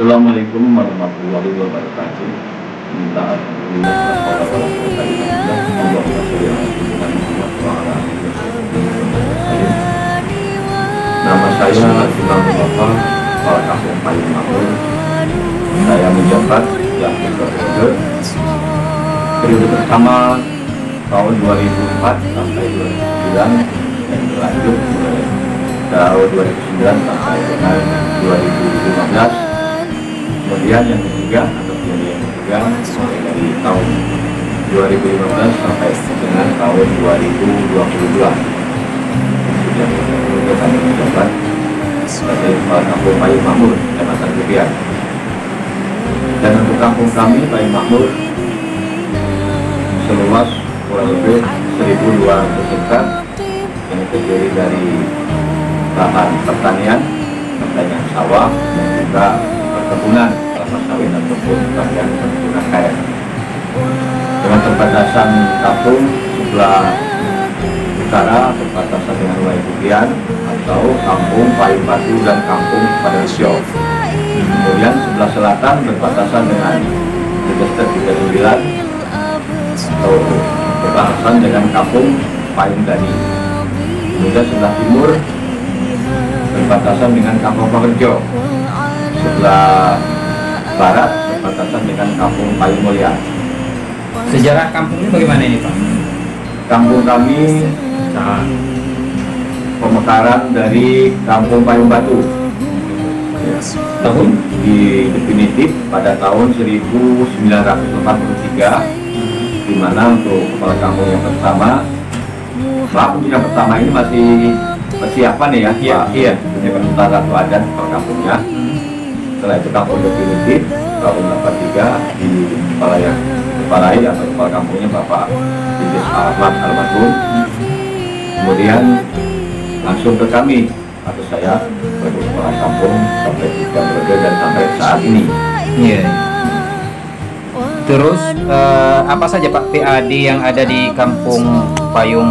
Assalamualaikum warahmatullahi wabarakatuh. Minta Nama saya Imam Bapak Kepala Kampung Payung Makmur. Saya menjabat yang periode pertama tahun 2004 sampai 2009 dan berlanjut mulai tahun 2009 sampai dengan 2015. Kemudian yang ketiga atau periode yang ketiga mulai dari tahun 2015 sampai dengan tahun 2022 sudah kami menjabat sebagai Kepala Kampung Payung Makmur Kecamatan Gebian. Dan untuk kampung kami Payung Makmur seluas kurang lebih 1.200 hektar yang terdiri dari lahan pertanian sawah dan juga perkebunan kelapa sawit ataupun bagian perkebunan karet. Dengan perbatasan kampung sebelah utara berbatasan dengan wilayah Gebian atau kampung Payung Batu dan kampung Padasio. Kemudian sebelah selatan berbatasan dengan Register 39 atau berbatasan dengan kampung Payung Dani. Kemudian sebelah timur berbatasan dengan kampung Pakerjo. Sebelah barat berbatasan dengan kampung Payung Mulia. Sejarah kampungnya bagaimana ini, Pak? Kampung kami pemekaran dari kampung Payung Batu. Tahun Definitif pada tahun 1983, di mana untuk kepala kampung yang pertama, yang pertama ini masih persiapan ya, iya, punya sementara atau adat kepala kampungnya. Setelah itu kampung definitif tahun 83 di kepalai atau kepala kampungnya Bapak Idris Ahmad Almarhum. Kemudian langsung ke kami atau saya sebagai kepala kampung sampai 3 periode dan sampai saat ini. Iya. Terus apa saja Pak PAD yang ada di kampung Payung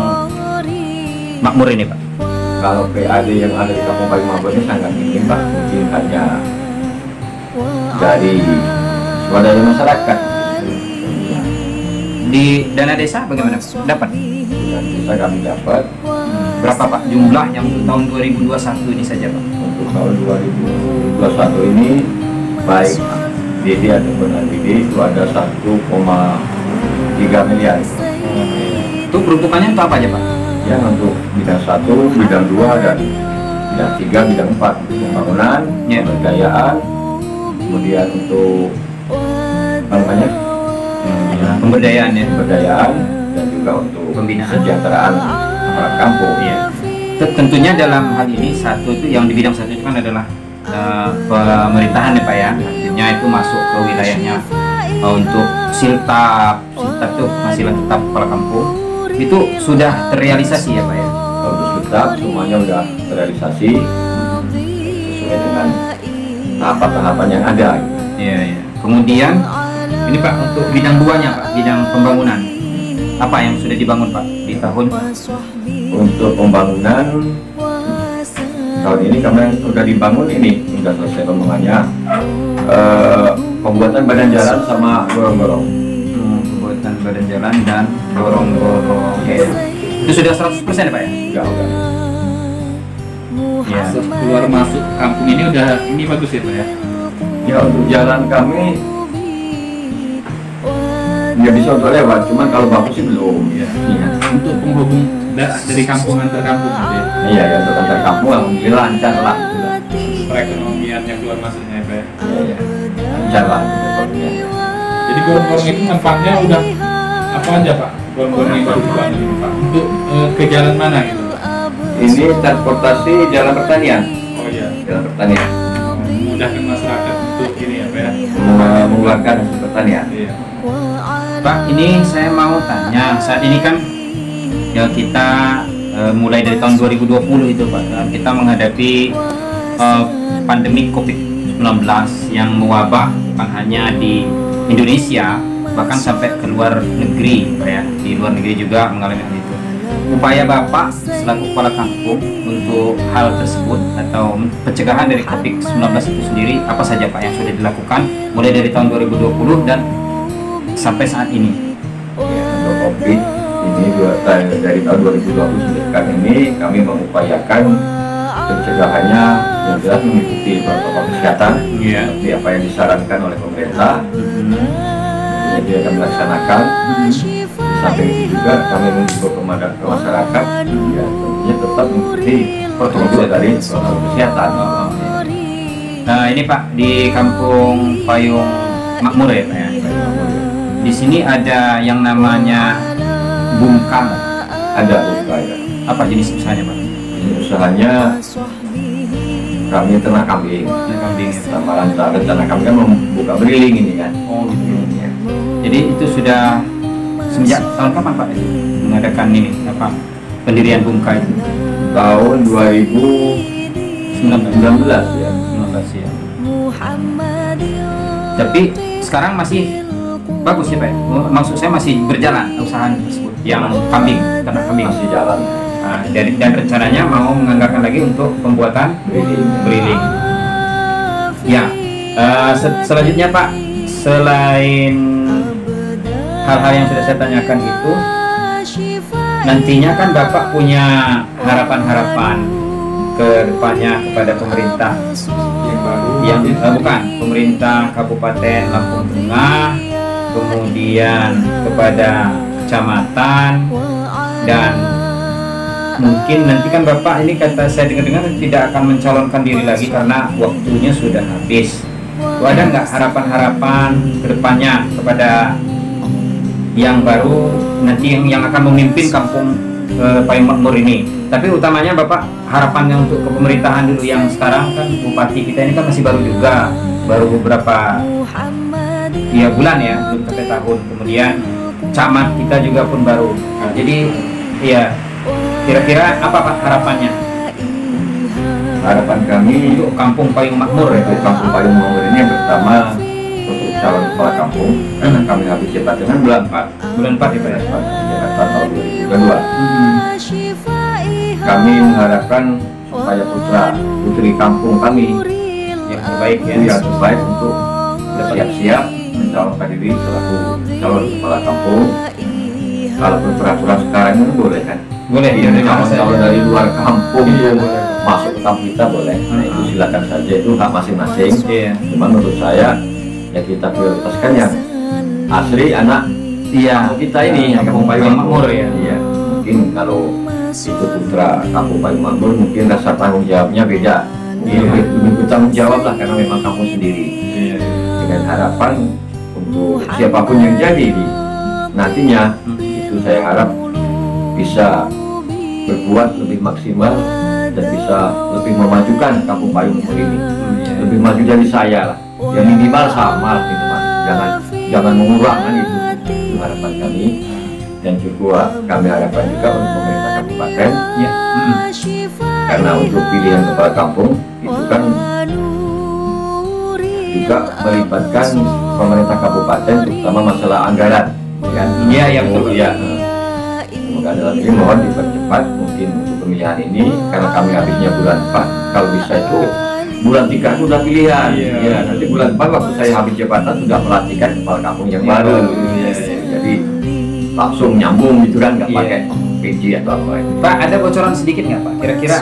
Makmur ini, Pak? Kalau PAD yang ada di kampung Payung Makmur ini sangat minim, Pak. Mungkin hanya dari swadaya masyarakat. Di dana desa bagaimana, Pak? Dapat? Dan bisa kami dapat Berapa, Pak, jumlah yang untuk tahun 2021 ini saja, Pak? untuk tahun 2021 ini baik DD ataupun ADD itu ada 1,3 miliar. Itu peruntukannya untuk apa aja, Pak? Ya, untuk bidang 1, bidang 2 dan bidang 3, bidang 4 untuk pembangunan, pemberdayaan, kemudian untuk apa namanya? Pemberdayaan ya. Pemberdayaan dan juga untuk Pembinaan. kesejahteraan orang kampung. Iya. Tentunya dalam hal ini satu itu yang di bidang satu itu kan adalah pemerintahan ya, Pak ya. Artinya itu masuk ke wilayahnya untuk siltap itu penghasilan tetap kepala kampung itu sudah terrealisasi ya, Pak ya. Untuk siltap semuanya sudah terrealisasi sesuai dengan tahapan-tahapan yang ada. Iya, iya. Kemudian ini Pak untuk bidang 2-nya, Pak, bidang pembangunan. Apa yang sudah dibangun, Pak, di tahun? Untuk pembangunan tahun ini kami sudah dibangun, ini sudah selesai pembangunannya, pembuatan badan jalan sama gorong-gorong. Pembuatan badan jalan dan gorong-gorong. Oke. Itu sudah 100% ya, Pak ya? Ya udah. Ya. Keluar masuk kampung ini udah ini bagus ya, Pak ya? Ya, untuk jalan kami nggak bisa untuk lewat, cuman kalau bagus sih belum. Iya. Iya. Untuk penghubung dari kampung antar kampung gitu ya? Iya, ya, untuk antar kampung alhamdulillah lancar lah. Perekonomian yang keluar masuknya ya, Pak ya? Iya, iya. jalan perekonomian. Jadi gorong-gorong itu manfaatnya udah apa aja Pak? Gorong-gorong yang baru dibangun ini Pak. Untuk ke jalan mana gitu? Ini transportasi jalan pertanian. Oh iya. Jalan pertanian. Memudahkan masyarakat untuk ini ya Pak ya. Mengeluarkan hasil pertanian. Iya. Pak, ini saya mau tanya, saat ini kan ya kita mulai dari tahun 2020 itu Pak, dan kita menghadapi pandemi COVID-19 yang mewabah bukan hanya di Indonesia, bahkan sampai ke luar negeri Pak ya. Di luar negeri juga mengalami hal itu. Upaya Bapak selaku kepala kampung untuk hal tersebut atau pencegahan dari COVID-19 itu sendiri apa saja Pak yang sudah dilakukan mulai dari tahun 2020 dan sampai saat ini? Ya, untuk COVID ini dari tahun 2020 sekarang ini kami mengupayakan pencegahannya yang jelas mengikuti protokol kesehatan seperti apa yang disarankan oleh pemerintah. Jadi akan melaksanakan. Di samping itu juga kami mengimbau ke masyarakat ya tentunya tetap mengikuti protokol dari protokol kesehatan. Nah ini Pak di Kampung Payung Makmur ya Pak ya. Di sini ada yang namanya bungkam. Ada upaya. Apa jenis usahanya Pak? Ini usahanya kami ternak kambing. Ternak kambing. Sama rencana kami kan membuka beriling ini kan. Oh gitu. Ya. Jadi itu sudah sejak tahun kapan Pak itu mengadakan ini apa pendirian bungka itu? Tahun 2019 ya. 19 ya. Tapi sekarang masih bagus ya Pak? Maksud saya masih berjalan usaha tersebut yang kambing, ternak kambing Masih jalan. Nah, dan rencananya mau menganggarkan lagi untuk pembuatan beriling. Ya, selanjutnya Pak, selain hal-hal yang sudah saya tanyakan itu, nantinya kan Bapak punya harapan-harapan ke depannya kepada pemerintah yang bukan pemerintah Kabupaten Lampung Tengah, kemudian kepada kecamatan, dan mungkin nanti kan Bapak ini kata saya dengar-dengar tidak akan mencalonkan diri lagi karena waktunya sudah habis. Ada nggak harapan-harapan ke depannya kepada yang baru nanti yang akan memimpin Kampung Payung Makmur ini? Tapi utamanya Bapak harapannya untuk ke pemerintahan dulu, yang sekarang kan bupati kita ini kan masih baru juga, baru beberapa ya bulan ya, belum sampai tahun. Kemudian camat kita juga pun baru. Nah, jadi ya kira-kira apa Pak harapannya? Harapan kami Untuk Kampung Payung Makmur untuk Kampung Payung Makmur ini yang pertama untuk calon kepala kampung karena kami habis jabatan bulan 4. Bulan 4 ya Pak ya? Jabatan tahun 2022. Kami mengharapkan supaya putra putri kampung kami Yang terbaik ya. itu yang terbaik untuk bersiap-siap mencalonkan diri selaku calon kepala kampung. Kalau peraturan sekarang ini boleh kan? Boleh ya, dari mana Calon saja. dari luar kampung Iya, itu boleh. masuk ke kampung kita boleh. Nah, itu silakan saja, itu hak masing-masing. Iya. Cuman menurut saya ya kita prioritaskan yang asli anak kampung kita ini yang Kampung Payung Makmur ya. Iya. Mungkin kalau itu putra Kampung Payung Makmur mungkin rasa tanggung jawabnya beda. Iya. Lebih bertanggung jawab lah karena memang kampung sendiri. Iya. Dengan harapan untuk siapapun yang jadi di nantinya itu saya harap bisa berbuat lebih maksimal dan bisa lebih memajukan Kampung Payung Makmur ini. Lebih maju dari saya lah. Ya minimal sama lah minimal. Jangan mengurangi itu harapan kami. Dan juga kami harapkan juga untuk pemerintah kabupaten Ya. karena untuk pilihan kepala kampung itu kan juga melibatkan pemerintah kabupaten terutama masalah anggaran kan. Iya, iya, betul. Ya. Semoga dalam ini mohon dipercepat mungkin untuk pemilihan ini karena kami habisnya bulan 4. Kalau bisa itu bulan 3 sudah pilihan. Iya. Ya, nanti bulan 4 waktu saya habis jabatan sudah melantikkan kepala kampung yang baru. Iya. Jadi langsung nyambung gitu kan, nggak Iya. pakai PJ atau apa itu. Pak, ada bocoran sedikit nggak Pak? Kira-kira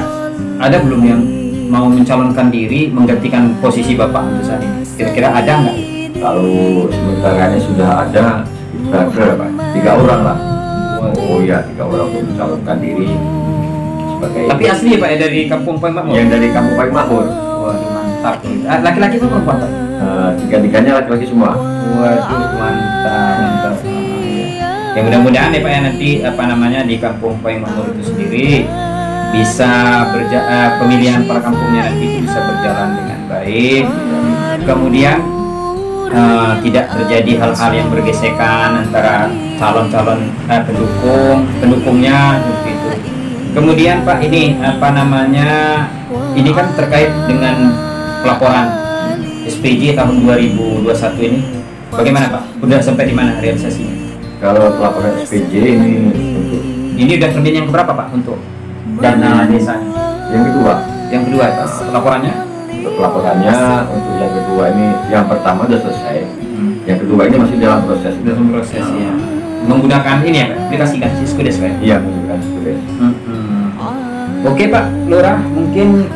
ada belum yang mau mencalonkan diri menggantikan posisi Bapak untuk saat ini? Kira-kira ada nggak? Kalau sementara ini sudah ada sekitar berapa? 3 orang lah. Oh ya, 3 orang untuk mencalonkan diri sebagai Tapi asli ya Pak ya dari Kampung Payung Makmur? yang dari Kampung Payung Makmur. Waduh, mantap. Laki-laki itu perempuan, Pak? Tiga-tiganya laki-laki semua. Waduh, mantap. Ya mudah-mudahan ya Pak ya, nanti apa namanya di Kampung Payung Makmur itu sendiri bisa pemilihan para kampungnya nanti itu bisa berjalan dengan baik. Kemudian tidak terjadi hal-hal yang bergesekan antara calon-calon pendukungnya seperti itu. Kemudian Pak, ini apa namanya, ini kan terkait dengan pelaporan SPJ tahun 2021 ini, bagaimana Pak? Udah sampai di mana realisasinya? Kalau pelaporan SPJ Ini udah termin yang keberapa Pak untuk dana desa? yang kedua. Yang kedua pelaporannya? Untuk pelaporannya untuk yang kedua ini, yang pertama sudah selesai. Yang kedua ini masih dalam proses. Dalam proses ya. Menggunakan ini ya Pak, aplikasi kan Siskudes Pak? Iya, menggunakan Siskudes. Oke Pak Lurah, mungkin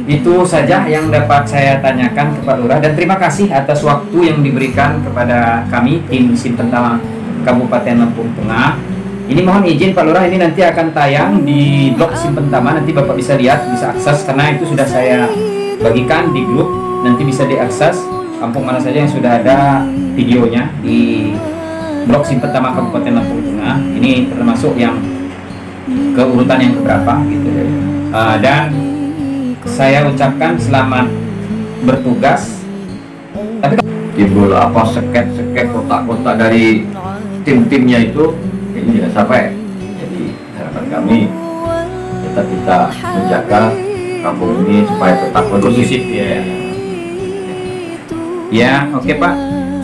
itu saja yang dapat saya tanyakan ke Pak Lurah, dan terima kasih atas waktu yang diberikan kepada kami tim Simpentama Kabupaten Lampung Tengah. Ini mohon izin Pak Lurah, ini nanti akan tayang di blog Simpentama, nanti Bapak bisa lihat, bisa akses, karena itu sudah saya bagikan di grup, nanti bisa diakses kampung mana saja yang sudah ada videonya di blog Simpentama Kabupaten Lampung Tengah. Ini termasuk yang keurutan yang keberapa gitu. Dan saya ucapkan selamat bertugas. Tapi timbul apa seket-seket kotak-kotak dari tim-timnya itu ini tidak sampai. Jadi harapan kami tetap kita menjaga kampung ini supaya tetap kondusif. Ya, oke Pak.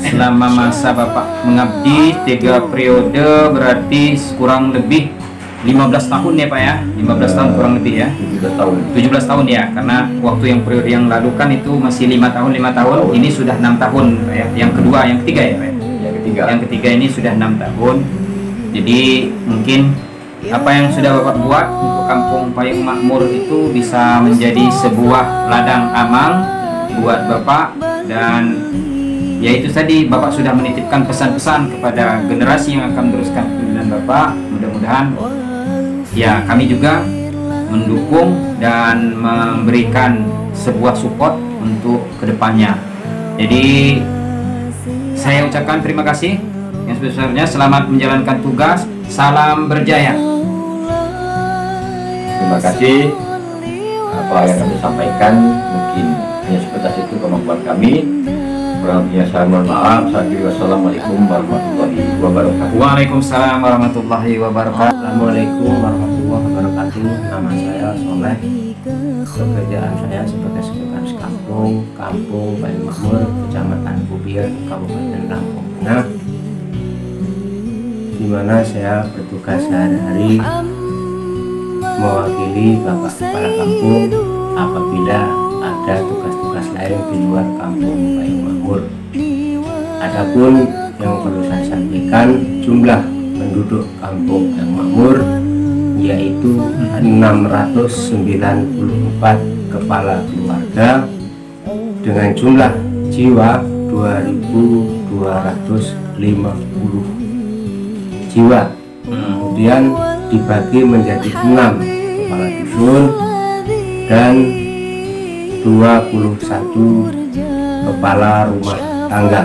Selama masa Bapak mengabdi 3 periode berarti kurang lebih 15 tahun ya Pak ya, 15 tahun kurang lebih ya. 17 tahun ya, karena waktu yang periode yang lalu kan itu masih 5 tahun, ini sudah 6 tahun Pak ya. Yang kedua, yang ketiga ya Pak ya? Yang ketiga ini sudah 6 tahun. Jadi mungkin apa yang sudah Bapak buat untuk Kampung Payung Makmur itu bisa menjadi sebuah ladang amal buat Bapak, dan ya itu tadi Bapak sudah menitipkan pesan-pesan kepada generasi yang akan meneruskan kepemimpinan Bapak. Mudah-mudahan ya kami juga mendukung dan memberikan sebuah support untuk kedepannya. Jadi saya ucapkan terima kasih yang sebesar-besarnya, selamat menjalankan tugas, salam berjaya. Terima kasih. Apa yang kami sampaikan mungkin hanya sebatas itu kemampuan kami. Kurang lebihnya saya mohon maaf. Wassalamualaikum warahmatullahi wabarakatuh. Waalaikumsalam warahmatullahi wabarakatuh. Assalamualaikum warahmatullahi wabarakatuh. Nama saya Soleh. Pekerjaan saya sebagai sekretaris kampung Payung Makmur, Kecamatan Bubier, Kabupaten Lampung Tengah, di mana saya bertugas sehari-hari mewakili Bapak Kepala Kampung apabila ada tugas-tugas lain di luar Kampung Payung Makmur. Adapun yang perlu saya sampaikan, jumlah penduduk Kampung Payung Makmur yaitu 694 kepala keluarga dengan jumlah jiwa 2.250 jiwa. Kemudian dibagi menjadi 6 kepala dusun dan 21 kepala rumah tangga.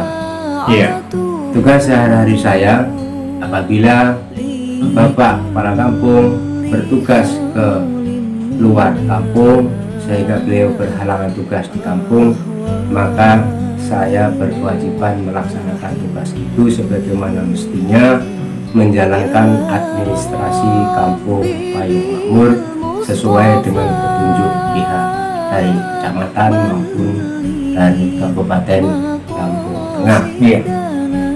Tugas sehari-hari saya apabila Bapak Kepala Kampung bertugas ke luar kampung sehingga beliau berhalangan tugas di kampung, maka saya berkewajiban melaksanakan tugas itu sebagaimana mestinya, menjalankan administrasi Kampung Payung Makmur sesuai dengan petunjuk pihak dari kecamatan maupun dari Kabupaten Lampung Tengah. Iya.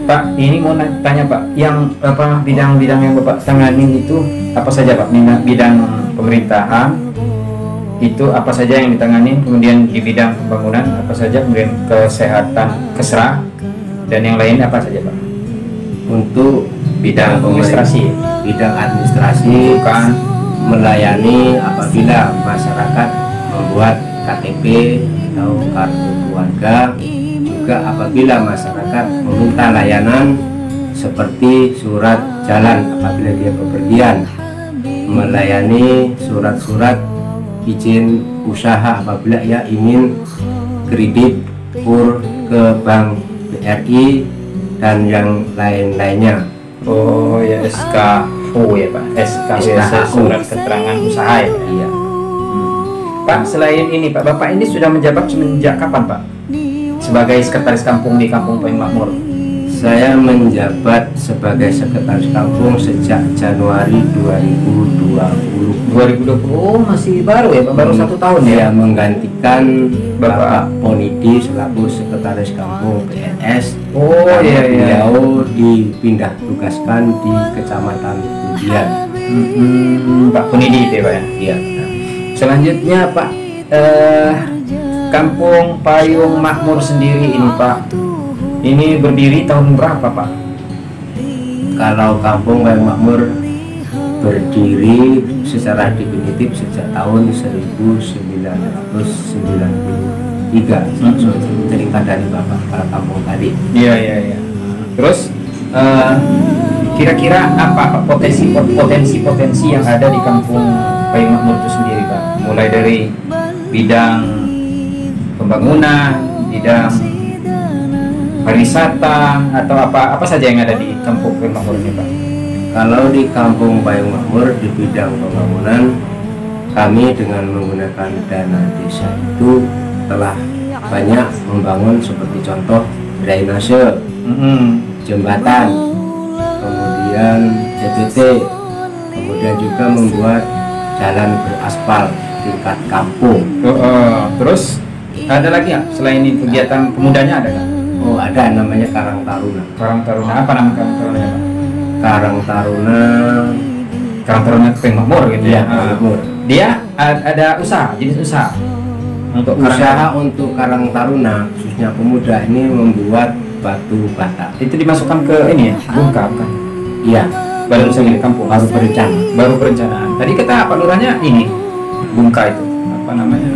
Pak, ini mau tanya Pak, yang apa bidang-bidang yang Bapak tangani itu apa saja Pak? Bidang pemerintahan itu apa saja yang ditangani, kemudian di bidang pembangunan apa saja, kemudian kesehatan, kesra, dan yang lain apa saja Pak? Untuk bidang administrasi, bukan melayani apabila masyarakat membuat KTP atau kartu keluarga, juga apabila masyarakat meminta layanan seperti surat jalan apabila dia bepergian, melayani surat-surat izin usaha apabila ia ingin kredit kur ke bank BRI dan yang lain-lainnya. Oh ya, SKO ya Pak, SKO, surat keterangan usaha ya. Iya. Pak, selain ini Pak, Bapak ini sudah menjabat semenjak kapan Pak? Sebagai sekretaris kampung di Kampung Payung Makmur. Saya menjabat sebagai sekretaris kampung sejak Januari 2020. 2020, oh masih baru ya Pak, baru 1 tahun ya? Saya menggantikan Bapak Ponidi selaku sekretaris kampung PNS. Oh iya iya. Beliau dipindah tugaskan di Kecamatan Budian. Pak Punidi itu ya Pak ya? Iya. Selanjutnya Pak, Kampung Payung Makmur sendiri ini Pak, ini berdiri tahun berapa Pak? Kalau Kampung Payung Makmur berdiri secara definitif sejak tahun 1993. Cerita dari Bapak Kepala Kampung tadi. Iya iya iya. Terus kira-kira apa potensi yang ada di Kampung Payung Makmur itu sendiri Pak? Mulai dari bidang pembangunan, bidang pariwisata, atau apa saja yang ada di Kampung Payung Makmur ini Pak? Kalau di Kampung Payung Makmur di bidang pembangunan, kami dengan menggunakan dana desa itu telah banyak membangun seperti contoh drainase, jembatan, kemudian JPT, kemudian juga membuat jalan beraspal tingkat kampung. Terus ada lagi ya selain ini kegiatan pemudanya ada nggak? Oh ada, namanya Karang Taruna. Karang Taruna, apa nama Karang Tarunanya Pak? Karang Taruna Payung Makmur gitu ya. Makmur. Dia ada usaha, jenis usaha untuk Usaha untuk Karang Taruna khususnya pemuda ini membuat batu bata. itu dimasukkan ke ini ya, bungka bukan? Iya, Badan usaha milik kampung. baru berencana. Baru perencanaan. Tadi kata Pak Lurahnya ini bungka itu apa namanya?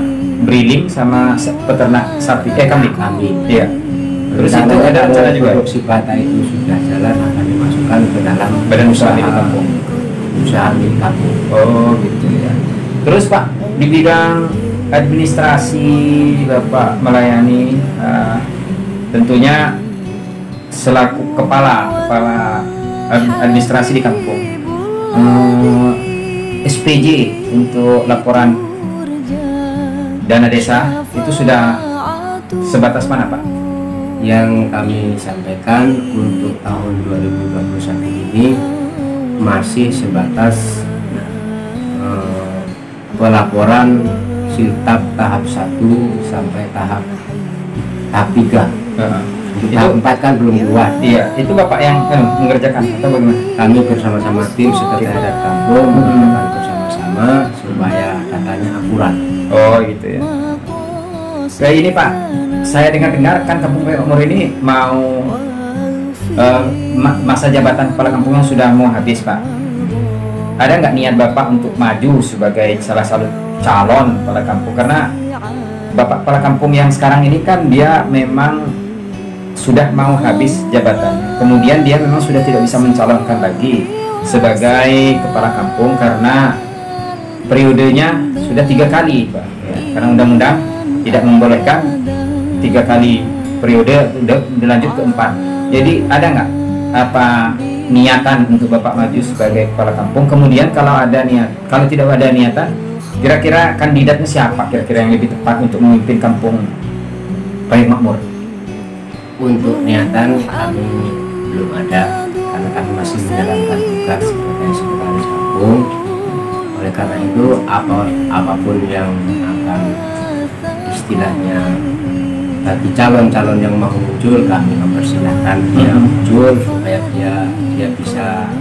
Briling sama peternak sapi kambing. Iya. Terus itu ada rencana juga produksi bata itu sudah jalan akan dimasukkan ke dalam badan usaha milik kampung. Usaha milik kampung. Oh gitu ya. Terus Pak, di bidang administrasi Bapak melayani tentunya selaku kepala administrasi di kampung. SPJ untuk laporan dana desa itu sudah sebatas mana Pak? Yang kami sampaikan untuk tahun 2021 ini masih sebatas pelaporan siltap tahap 1 sampai tahap 3. Tahap 4 kan belum keluar. Iya, itu Bapak yang mengerjakan atau bagaimana? Kami bersama-sama tim sekretariat kampung mengerjakan bersama-sama supaya datanya akurat. Oh gitu ya. Kayak ini Pak, saya dengar-dengar kan Kampung Payung Makmur ini mau masa jabatan kepala kampungnya sudah mau habis Pak. Ada nggak niat Bapak untuk maju sebagai salah satu calon kepala kampung? Karena Bapak kepala kampung yang sekarang ini kan dia memang sudah mau habis jabatannya. Kemudian dia memang sudah tidak bisa mencalonkan lagi sebagai kepala kampung karena periodenya sudah 3 kali Pak. Ya, karena undang-undang tidak membolehkan 3 kali periode, udah lanjut ke 4. Jadi ada nggak apa niatan untuk Bapak maju sebagai kepala kampung? Kemudian kalau tidak ada niatan, kira-kira kandidatnya siapa kira-kira yang lebih tepat untuk memimpin Kampung Payung Makmur? Untuk niatan kami belum ada karena kami masih menjalankan tugas sebagai sekretaris kampung. Oleh karena itu apapun yang akan istilahnya bagi calon-calon yang mau muncul, kami mempersilahkan dia muncul supaya dia bisa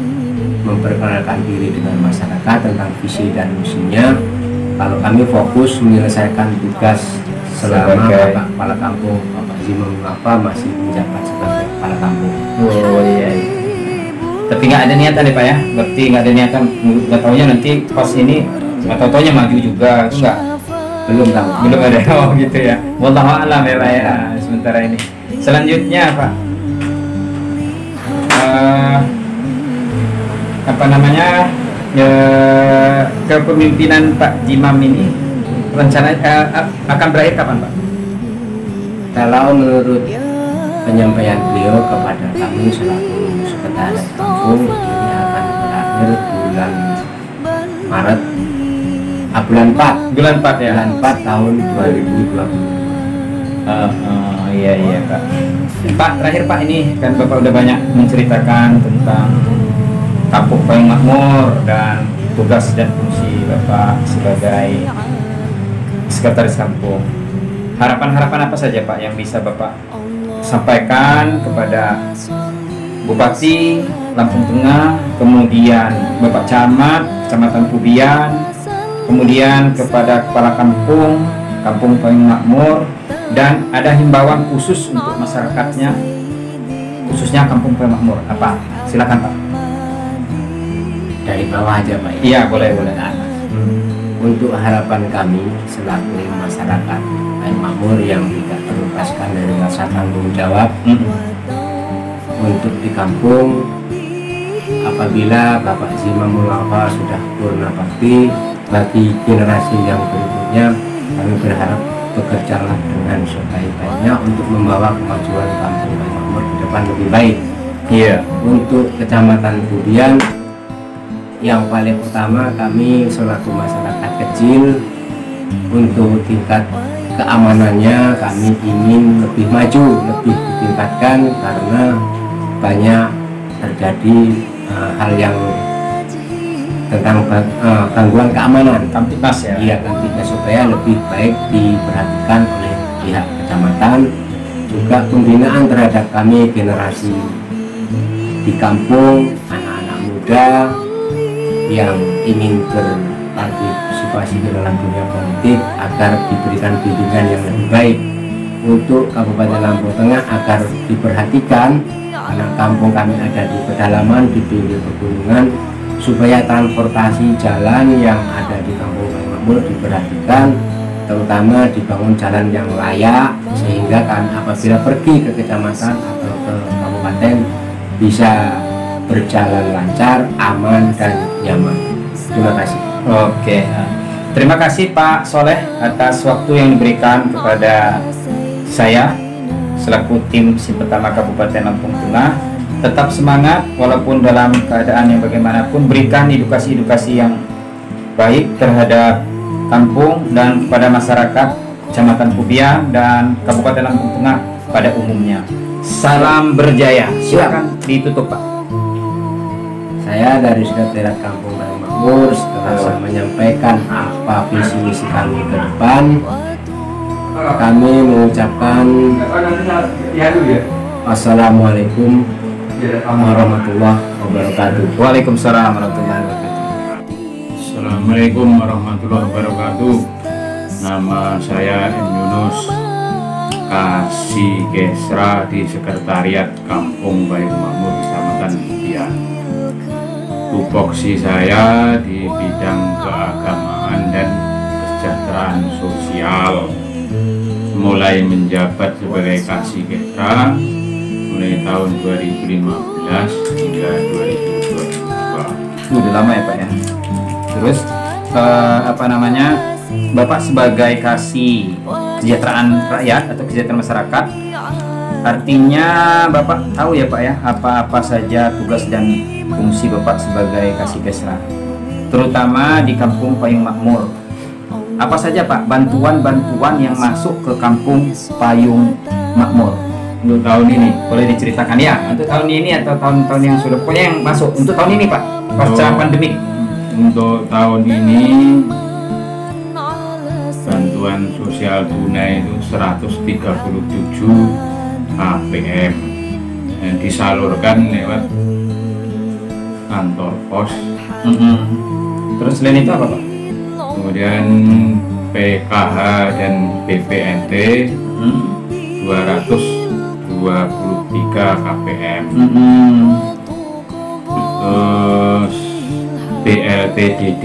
memperkenalkan diri dengan masyarakat tentang visi dan misinya. Kalau kami fokus menyelesaikan tugas selama Bapak Kepala Kampung Bapak Zimam masih menjabat sebagai Kepala Kampung. Oh iya. Tapi nggak ada niatan ya Pak ya? Berarti nggak ada niatan, nggak taunya nanti pas ini nggak taunya maju juga, enggak? Belum tahu. Belum ada. Oh gitu ya. Wallahu a'lam ya Pak ya. Sementara ini. Selanjutnya Pak, apa namanya, kepemimpinan Pak Zimam ini rencana akan berakhir kapan Pak? Kalau menurut penyampaian beliau kepada kami selaku sekretaris kampung, ini akan berakhir bulan Maret, bulan 4 Bulan 4 ya? bulan 4 tahun 2020. Iya Pak. Pak, terakhir Pak, ini kan Bapak udah banyak menceritakan tentang Kampung Payung Makmur dan tugas dan fungsi Bapak sebagai sekretaris kampung. Harapan-harapan apa saja Pak yang bisa Bapak sampaikan kepada Bupati Lampung Tengah, kemudian Bapak Camat Kecamatan Pubian, kemudian kepada Kepala Kampung Payung Makmur, dan ada himbauan khusus untuk masyarakatnya, khususnya Kampung Payung Makmur. Apa? Silakan Pak. Dari bawah aja Pak. Iya, boleh. Untuk harapan kami selaku masyarakat Payung Makmur yang tidak terlepaskan dari rasa tanggung jawab untuk di kampung, apabila Bapak Zimamul Wafa sudah purna bakti, bagi generasi yang berikutnya kami berharap bekerjalah dengan sebaik-baiknya untuk membawa kemajuan Kampung Payung Makmur ke depan lebih baik. Iya. Untuk Kecamatan Pubian, yang paling utama kami selaku masyarakat kecil, untuk tingkat keamanannya kami ingin lebih maju, lebih ditingkatkan, karena banyak terjadi hal yang tentang gangguan keamanan, Kamtibmas ya? Iya, Kamtibmas, supaya lebih baik diperhatikan oleh pihak kecamatan. Juga pembinaan terhadap kami generasi di kampung, anak-anak muda yang ingin berpartisipasi di dalam dunia politik, agar diberikan bimbingan yang lebih baik. Untuk Kabupaten Lampung Tengah agar diperhatikan, karena kampung kami ada di pedalaman, di pinggir pegunungan, supaya transportasi jalan yang ada di Kampung Payung Makmur diperhatikan, terutama dibangun jalan yang layak, sehingga kami apabila pergi ke kecamatan atau ke kabupaten bisa berjalan lancar, aman, dan nyaman. Terima kasih. Oke. Terima kasih Pak Soleh atas waktu yang diberikan kepada saya selaku tim SIM Pertama Kabupaten Lampung Tengah. Tetap semangat walaupun dalam keadaan yang bagaimanapun, berikan edukasi-edukasi yang baik terhadap kampung dan kepada masyarakat Kecamatan Pubian dan Kabupaten Lampung Tengah pada umumnya. Salam berjaya. Silakan ditutup Pak. Saya dari Sekretariat Kampung Payung Makmur, setelah saya menyampaikan apa visi misi kami ke depan, kami mengucapkan Assalamualaikum warahmatullahi wabarakatuh. Waalaikumsalam warahmatullahi wabarakatuh. Assalamualaikum warahmatullahi wabarakatuh. Nama saya M. Yunus, Kasih Kesra di Sekretariat Kampung Payung Makmur Kecamatan Pubian. Tupoksi saya di bidang keagamaan dan kesejahteraan sosial. Mulai menjabat sebagai Kasih Kesra mulai tahun 2015 hingga 2022. Udah lama ya Pak ya. Terus Bapak sebagai Kasih Kesejahteraan Rakyat atau Kesejahteraan Masyarakat, artinya Bapak tahu ya Pak ya apa-apa saja tugas dan fungsi Bapak sebagai Kasih Kesra, terutama di Kampung Payung Makmur. Apa saja Pak bantuan-bantuan yang masuk ke Kampung Payung Makmur untuk tahun ini? Boleh diceritakan ya, untuk tahun ini atau tahun-tahun yang sudah, pokoknya yang masuk untuk tahun ini Pak, pasca pandemi. Untuk tahun ini bantuan sosial tunai itu 137 APM yang disalurkan lewat kantor pos. Terus selain itu apa Pak? Kemudian PKH dan BPNT 223 KPM. Terus BLTDD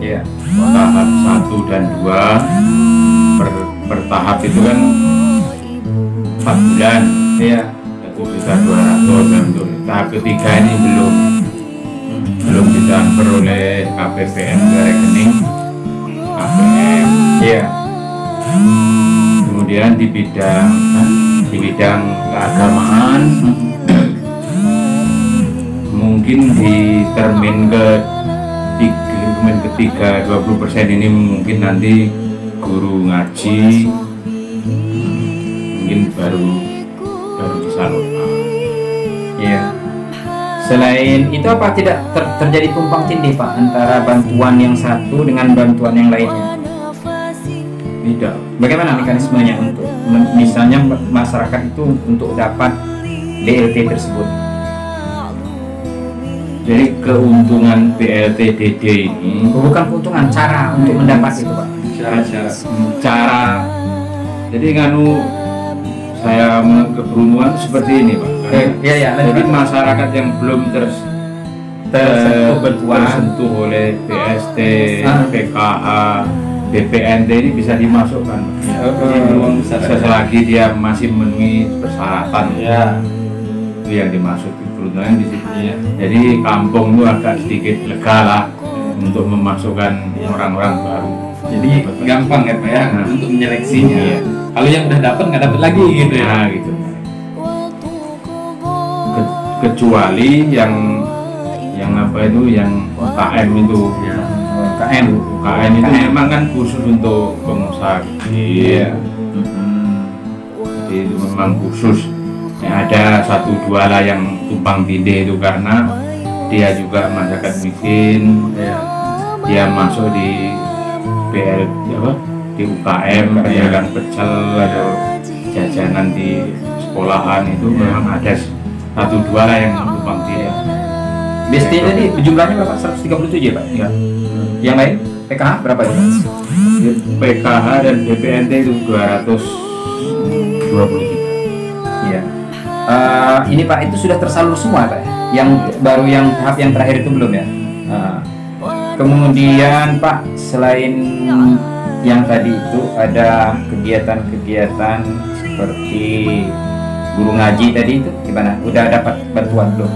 Ya. tahap 1 dan 2 per tahap itu kan 4 bulan. Iya. 1.200.000, dan untuk tahap ketiga ini belum ditransfer oleh KPPN ke rekening. KPM. Iya. Kemudian di bidang keagamaan mungkin di termin ketiga 20% ini mungkin nanti guru ngaji mungkin baru disalurkan. Iya. Selain itu apa tidak terjadi tumpang tindih Pak antara bantuan yang satu dengan bantuan yang lainnya? Tidak. Bagaimana mekanismenya untuk misalnya masyarakat itu untuk dapat BLT tersebut? Jadi keuntungan BLT-DD ini Bukan keuntungan, cara untuk mendapat itu Pak. cara. Jadi saya keberuntungan seperti ini Pak. Iya, Jadi masyarakat yang belum tersentuh oleh BST, PKH, BPNT ini bisa dimasukkan. Selagi dia masih memenuhi persyaratan, itu yang dimaksud keberuntungan di situ. Jadi kampung itu agak sedikit lega lah untuk memasukkan orang-orang baru. Jadi gampang ya Pak ya untuk menyeleksinya. Kalau yang udah dapat nggak dapat lagi gitu ya. Nah, gitu. Kecuali yang apa itu yang UKM itu. UKM itu memang kan khusus untuk pengusaha kecil. Jadi itu memang khusus. Ada 1-2 lah yang tumpang tindih itu karena dia juga masyarakat miskin, dia masuk di di UKM, pedagang pecel atau jajanan di sekolahan itu memang ada 1-2 lah yang tumpang tindih. BST tadi jumlahnya berapa? 137 ya Pak? Ya. Yang lain? PKH berapa ya Pak? PKH dan BPNT itu 223. Iya. Ini Pak itu sudah tersalur semua Pak? Yang baru yang tahap yang terakhir itu belum ya? Kemudian Pak, selain yang tadi itu ada kegiatan-kegiatan seperti guru ngaji tadi itu gimana? Udah dapat bantuan belum?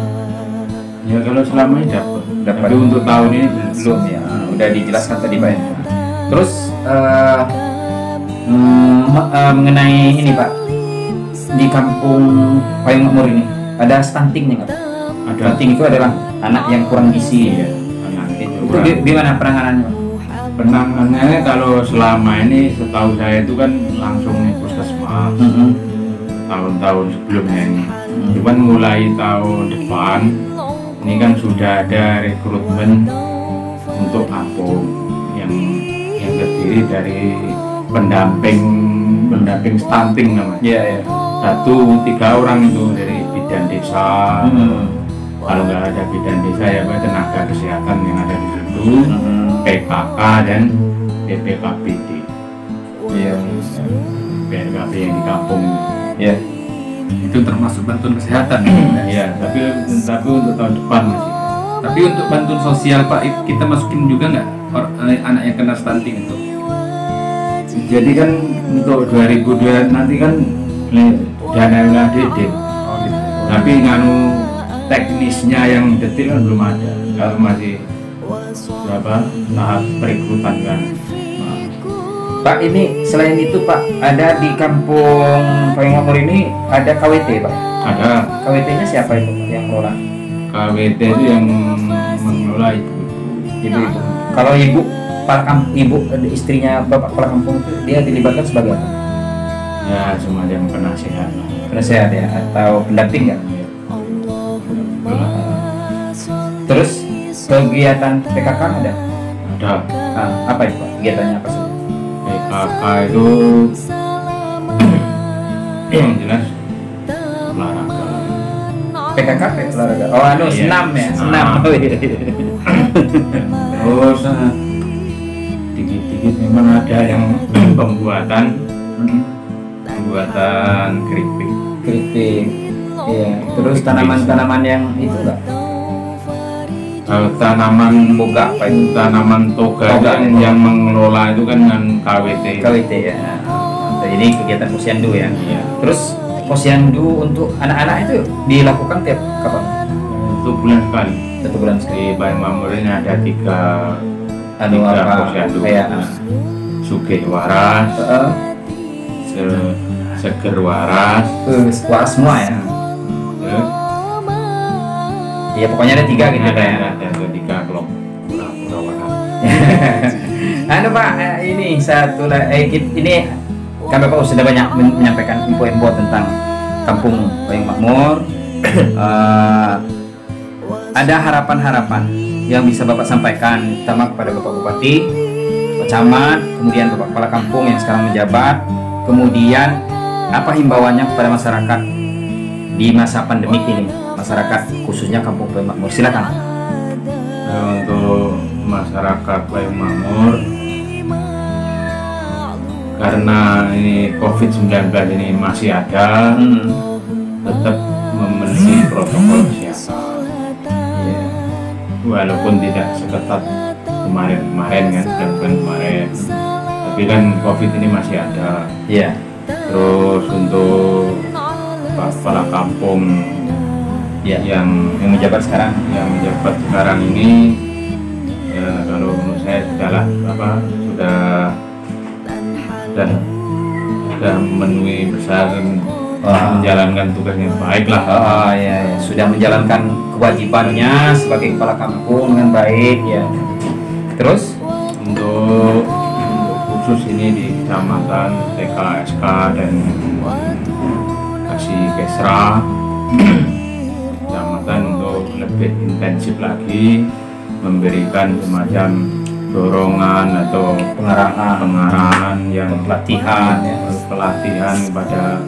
Ya kalau selama ini dapat. Tapi untuk tahun ini belum ya. Udah dijelaskan tadi Pak. Terus mengenai ini Pak, di kampung Payung Makmur ini ada stuntingnya nggak Pak? Stunting itu adalah anak yang kurang gizi ya. Itu gimana penanganannya? Penanganannya kalau selama ini setahu saya itu kan langsung puskesmas. Tahun-tahun sebelumnya ini. Cuman mulai tahun depan ini kan sudah ada rekrutmen untuk kampung yang terdiri dari pendamping stunting namanya. Iya. 1-3 orang itu dari bidan desa. Kalau nggak ada bidan desa ya tenaga kesehatan yang ada di situ, PKK dan BPKBD. Iya. BPKB yang di kampung. Iya. Itu termasuk bantuan kesehatan. Ya, tapi untuk tahun depan masih. Tapi untuk bantuan sosial Pak, kita masukin juga nggak anak yang kena stunting itu? Jadi kan untuk 2002 nanti kan dana wilayah DD. Tapi teknisnya yang detail kan belum ada. Kalau masih tahap perekrutan kan. Pak, ini selain itu Pak, ada di kampung Payung Makmur ini ada KWT Pak? Ada. KWT-nya siapa itu Pak yang mengelola? KWT itu yang mengelola Ibu. Kalau ibu istrinya bapak kepala kampung itu dia dilibatkan sebagai apa? Ya semacam penasehat lah. Penasehat ya, atau pendamping nggak? Terus kegiatan PKK ada? Ada. Apa itu Pak? Kegiatannya apa sih? PKK itu yang jelas olahraga. PKK olahraga. Oh senam ya, senam. Terus dikit-dikit memang ada yang pembuatan keripik. Iya. Terus tanaman-tanaman yang itu enggak? Kalau tanaman boga apa itu? Tanaman toga yang mengelola itu kan dengan KWT ya. Jadi kegiatan posyandu ya. Iya. Terus posyandu untuk anak-anak itu dilakukan tiap kapan? 1 bulan sekali. 1 bulan sekali. Di Payung Makmur ini ada anu Tiga apa posyandu. kayak Sugih waras, seger waras, waras semua ya. terus Iya pokoknya ada 3 gitu ada ya. tiga kelompok pura-pura waras. Anu Pak, ini satu ini kan Bapak sudah banyak menyampaikan info-info tentang Kampung Payung Makmur. Ada harapan-harapan yang bisa Bapak sampaikan, terutama kepada Bapak Bupati, Pak Camat, kemudian Bapak Kepala Kampung yang sekarang menjabat, kemudian apa himbauannya kepada masyarakat di masa pandemik ini, masyarakat khususnya Kampung Payung Makmur. Silakan. Untuk masyarakat Payung Makmur, karena ini COVID-19 ini masih ada, tetap memenuhi protokol kesehatan. Ya. Walaupun tidak seketat kemarin-kemarin kan, bulan kemarin, tapi kan COVID ini masih ada. Iya. Terus untuk kepala kampung Iya. yang Menjabat sekarang. menjabat sekarang ini, ya kalau menurut saya sudah memenuhi besar, menjalankan tugasnya baik lah. Oh iya, sudah menjalankan kewajibannya sebagai kepala kampung dengan baik ya. Terus Untuk khusus ini di kecamatan TK, SK dan Kasih Kesra kecamatan untuk lebih intensif lagi memberikan semacam dorongan atau pengarahan yang pelatihan ya. pelatihan kepada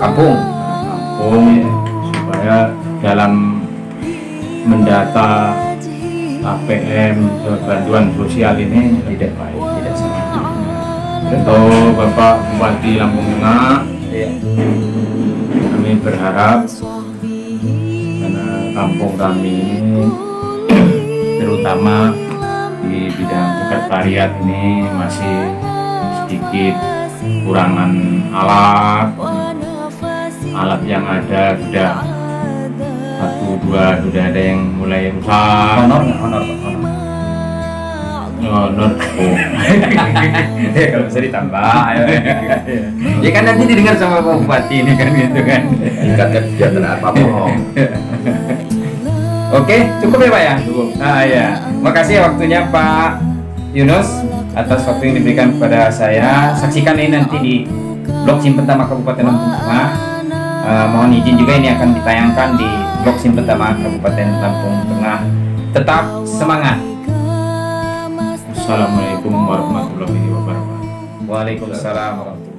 Kampung. supaya dalam mendata APM bantuan sosial ini tidak baik. Tidak salah. Untuk Bapak Bupati Lampung Tengah, Iya. kami berharap karena kampung kami ini terutama di bidang sekretariat ini masih sedikit kekurangan alat yang ada sudah 1, 2 sudah ada yang mulai rusak. Honor nggak? Honor Pak, honor. Honor. Kalau bisa ditambah. Ya kan nanti didengar sama Pak Bupati ini kan gitu kan. Tingkatnya kesejahteraan Pak Bohong. Oke, cukup ya Pak ya? Cukup. Ah ya, makasih ya waktunya Pak Yunus atas waktu yang diberikan kepada saya. Saksikan ini nanti di blog SIM Pertama Kabupaten Lampung Tengah. Mohon izin juga ini akan ditayangkan di blog SIM Pertama Kabupaten Lampung Tengah. Tetap semangat. Assalamualaikum warahmatullahi wabarakatuh. Waalaikumsalam warahmatullahi wabarakatuh.